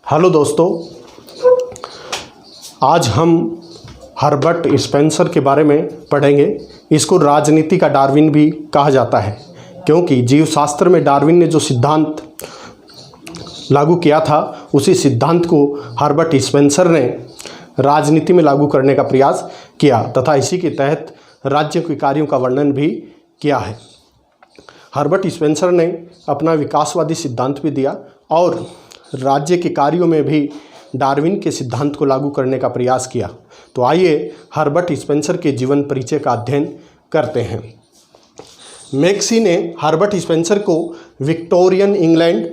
Hello दोस्तों, आज हम हर्बर्ट स्पेंसर के बारे में पढ़ेंगे। इसको राजनीति का डार्विन भी कहा जाता है, क्योंकि जीवशास्त्र में डार्विन ने जो सिद्धांत लागू किया था उसी सिद्धांत को हर्बर्ट स्पेंसर ने राजनीति में लागू करने का प्रयास किया तथा इसी के तहत राज्य के कार्यों का वर्णन भी किया है। हर्बर्ट स्पेंसर ने अपना विकासवादी सिद्धांत भी दिया और राज्य के कार्यों में भी डार्विन के सिद्धांत को लागू करने का प्रयास किया। तो आइए हर्बर्ट स्पेंसर के जीवन परिचय का अध्ययन करते हैं। मैक्सी ने हर्बर्ट स्पेंसर को विक्टोरियन इंग्लैंड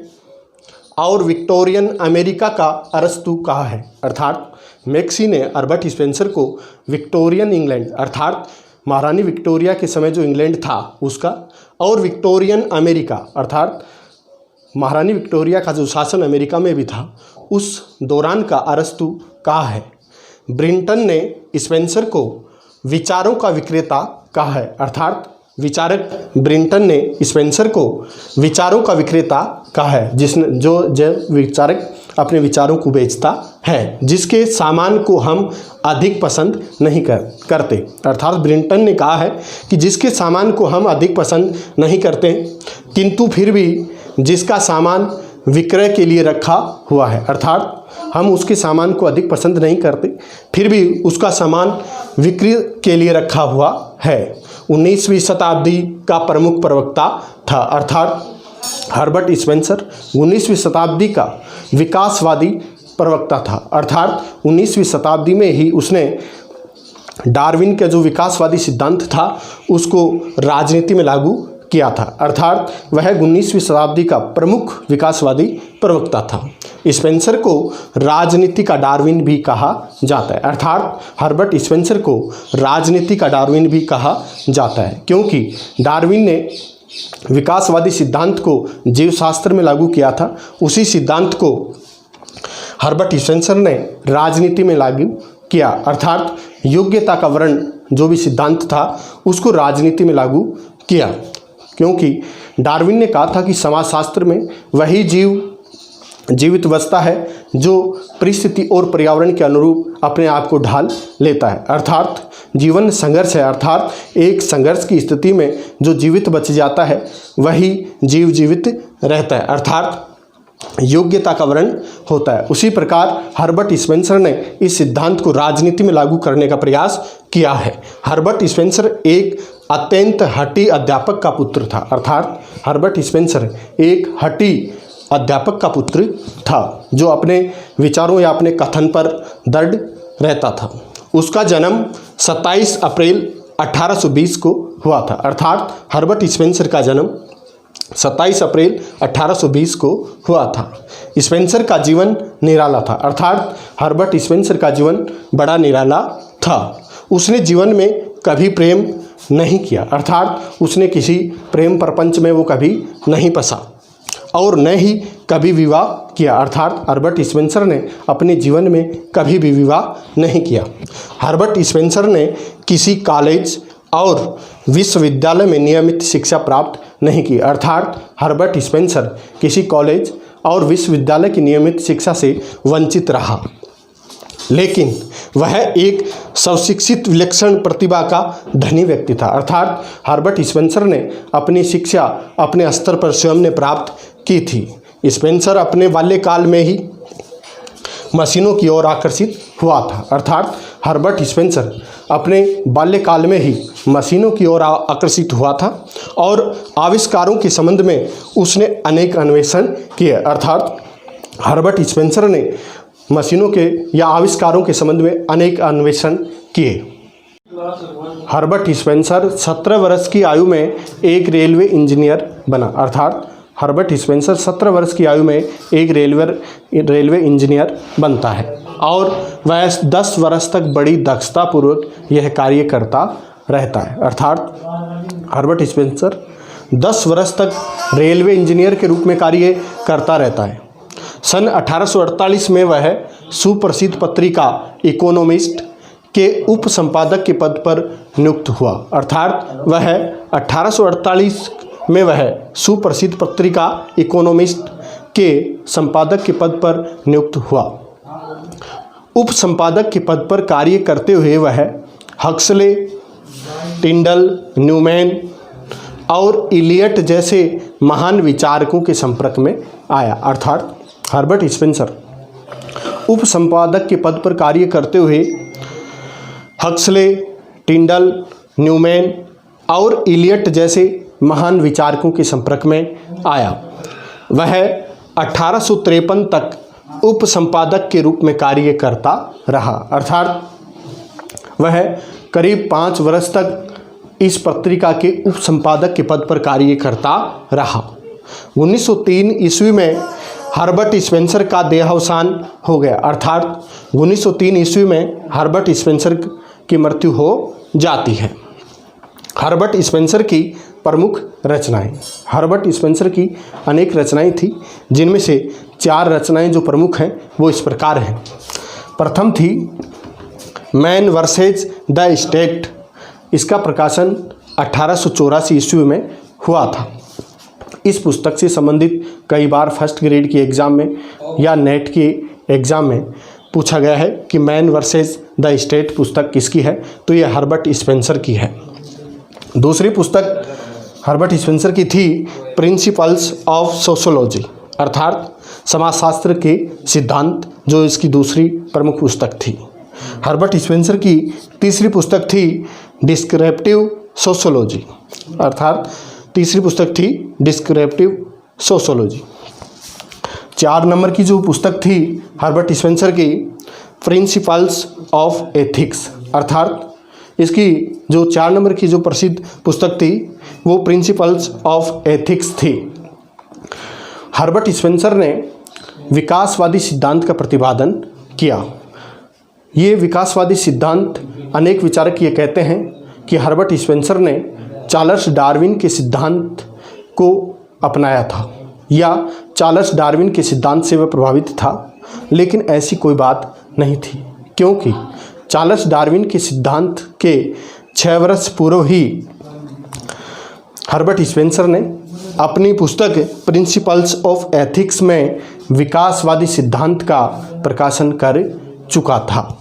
और विक्टोरियन अमेरिका का अरस्तु कहा है। अर्थात मैक्सी ने हर्बर्ट स्पेंसर को विक्टोरियन इंग्लैंड अर्थात महारानी विक्टोरिया के समय जो इंग्लैंड था उसका, और विक्टोरियन अमेरिका अर्थात महारानी विक्टोरिया का जो शासन अमेरिका में भी था उस दौरान का अरस्तु कहा है। ब्रिंटन ने स्पेंसर को विचारों का विक्रेता कहा है। अर्थात विचारक ब्रिंटन ने स्पेंसर को विचारों का विक्रेता कहा है, जिसने जो विचारक अपने विचारों को बेचता है, जिसके सामान को हम अधिक पसंद नहीं करते। अर्थात ब्रिंटन ने कहा है कि जिसके सामान को हम अधिक पसंद नहीं करते किंतु फिर भी जिसका सामान विक्रय के लिए रखा हुआ है, अर्थात हम उसके सामान को अधिक पसंद नहीं करते फिर भी उसका सामान विक्रय के लिए रखा हुआ है। 19वीं शताब्दी का प्रमुख प्रवक्ता था। अर्थात हर्बर्ट स्पेंसर 19वीं शताब्दी का विकासवादी प्रवक्ता था। अर्थात 19वीं शताब्दी में ही उसने डार्विन का जो विकासवादी सिद्धांत था उसको राजनीति में लागू किया था। अर्थात वह 19वीं शताब्दी का प्रमुख विकासवादी प्रवक्ता था। स्पेंसर को राजनीति का डार्विन भी कहा जाता है। अर्थात हर्बर्ट स्पेंसर को राजनीति का डार्विन भी कहा जाता है, क्योंकि डार्विन ने विकासवादी सिद्धांत को जीवशास्त्र में लागू किया था। उसी सिद्धांत को हर्बर्ट स्पेंसर ने राजनीति में लागू किया। अर्थात योग्यता का वर्ण जो भी सिद्धांत था उसको राजनीति में लागू किया, क्योंकि डार्विन ने कहा था कि समाजशास्त्र में वही जीवित अवस्था है जो परिस्थिति और पर्यावरण के अनुरूप अपने आप को ढाल लेता है। अर्थात जीवन संघर्ष है। अर्थात एक संघर्ष की स्थिति में जो जीवित बच जाता है वही जीवित रहता है, अर्थात योग्यता का वर्ण होता है। उसी प्रकार हर्बर्ट स्पेंसर ने इस सिद्धांत को राजनीति में लागू करने का प्रयास किया है। हर्बर्ट स्पेंसर एक अत्यंत हठी अध्यापक का पुत्र था। अर्थात हर्बर्ट स्पेंसर एक हठी अध्यापक का पुत्र था जो अपने विचारों या अपने कथन पर दृढ़ रहता था। उसका जन्म 27 अप्रैल 1820 को हुआ था। अर्थात हर्बर्ट स्पेंसर का जन्म 27 अप्रैल 1820 को हुआ था। स्पेंसर का जीवन निराला था। अर्थात हर्बर्ट स्पेंसर का जीवन बड़ा निराला था। उसने जीवन में कभी प्रेम नहीं किया। अर्थात उसने किसी प्रेम प्रपंच में वो कभी नहीं फंसा और न ही कभी विवाह किया। अर्थात हर्बर्ट स्पेंसर ने अपने जीवन में कभी भी विवाह नहीं किया। हर्बर्ट स्पेंसर ने किसी कॉलेज और विश्वविद्यालय में नियमित शिक्षा प्राप्त नहीं की। अर्थात हर्बर्ट स्पेंसर किसी कॉलेज और विश्वविद्यालय की नियमित शिक्षा से वंचित रहा, लेकिन वह एक स्वशिक्षित विलक्षण प्रतिभा का धनी व्यक्ति था। अर्थात हर्बर्ट स्पेंसर ने अपनी शिक्षा अपने स्तर पर स्वयं ने प्राप्त की थी। स्पेंसर अपने बाल्यकाल में ही मशीनों की ओर आकर्षित हुआ था। अर्थात हर्बर्ट स्पेंसर अपने बाल्यकाल में ही मशीनों की ओर आकर्षित हुआ था और आविष्कारों के संबंध में उसने अनेक अन्वेषण किए। अर्थात हर्बर्ट स्पेंसर ने मशीनों के या आविष्कारों के संबंध में अनेक अन्वेषण किए। हर्बर्ट स्पेंसर 17 वर्ष की आयु में एक रेलवे इंजीनियर बना। अर्थात हर्बर्ट स्पेंसर 17 वर्ष की आयु में एक रेलवे इंजीनियर बनता है और वह 10 वर्ष तक बड़ी दक्षतापूर्वक यह कार्य करता रहता है। अर्थात हर्बर्ट स्पेंसर 10 वर्ष तक रेलवे इंजीनियर के रूप में कार्य करता रहता है। सन 1848 में वह सुप्रसिद्ध पत्रिका इकोनोमिस्ट के उप संपादक के पद पर नियुक्त हुआ। अर्थात वह 1848 में वह सुप्रसिद्ध पत्रिका इकोनोमिस्ट के संपादक के पद पर नियुक्त हुआ। उप संपादक के पद पर कार्य करते हुए वह हक्सले, टिंडल, न्यूमैन और इलियट जैसे महान विचारकों के संपर्क में आया। अर्थात हर्बर्ट स्पेंसर उप संपादक के पद पर कार्य करते हुए हक्सले, टिंडल, न्यूमैन और इलियट जैसे महान विचारकों के संपर्क में आया। वह 1853 तक उप संपादक के रूप में कार्य करता रहा। अर्थात वह करीब 5 वर्ष तक इस पत्रिका के उप संपादक के पद पर कार्य करता रहा। 1903 ईस्वी में हर्बर्ट स्पेंसर का देहावसान हो गया। अर्थात 1903 ईस्वी में हर्बर्ट स्पेंसर की मृत्यु हो जाती है। हर्बर्ट स्पेंसर की प्रमुख रचनाएं। हर्बर्ट स्पेंसर की अनेक रचनाएं थी, जिनमें से 4 रचनाएं जो प्रमुख हैं वो इस प्रकार हैं। प्रथम थी मैन वर्सेज द स्टेट। इसका प्रकाशन 1884 ईस्वी में हुआ था। इस पुस्तक से संबंधित कई बार फर्स्ट ग्रेड की एग्ज़ाम में या नेट की एग्ज़ाम में पूछा गया है कि मैन वर्सेज द स्टेट पुस्तक किसकी है, तो यह हर्बर्ट स्पेंसर की है। दूसरी पुस्तक हर्बर्ट स्पेंसर की थी प्रिंसिपल्स ऑफ सोशोलॉजी, अर्थात समाजशास्त्र के सिद्धांत, जो इसकी दूसरी प्रमुख पुस्तक थी। हर्बर्ट स्पेंसर की तीसरी पुस्तक थी डिस्क्रिप्टिव सोशोलॉजी, अर्थात तीसरी पुस्तक थी डिस्क्रिप्टिव सोशोलॉजी। 4 नंबर की जो पुस्तक थी हर्बर्ट स्पेंसर की प्रिंसिपल्स ऑफ एथिक्स, अर्थात इसकी जो 4 नंबर की जो प्रसिद्ध पुस्तक थी वो प्रिंसिपल्स ऑफ एथिक्स थी। हर्बर्ट स्पेंसर ने विकासवादी सिद्धांत का प्रतिपादन किया। ये विकासवादी सिद्धांत अनेक विचारक ये कहते हैं कि हर्बर्ट स्पेंसर ने चार्ल्स डार्विन के सिद्धांत को अपनाया था या चार्ल्स डार्विन के सिद्धांत से वह प्रभावित था, लेकिन ऐसी कोई बात नहीं थी, क्योंकि चार्ल्स डार्विन के सिद्धांत के 6 वर्ष पूर्व ही हर्बर्ट स्पेंसर ने अपनी पुस्तक प्रिंसिपल्स ऑफ एथिक्स में विकासवादी सिद्धांत का प्रकाशन कर चुका था।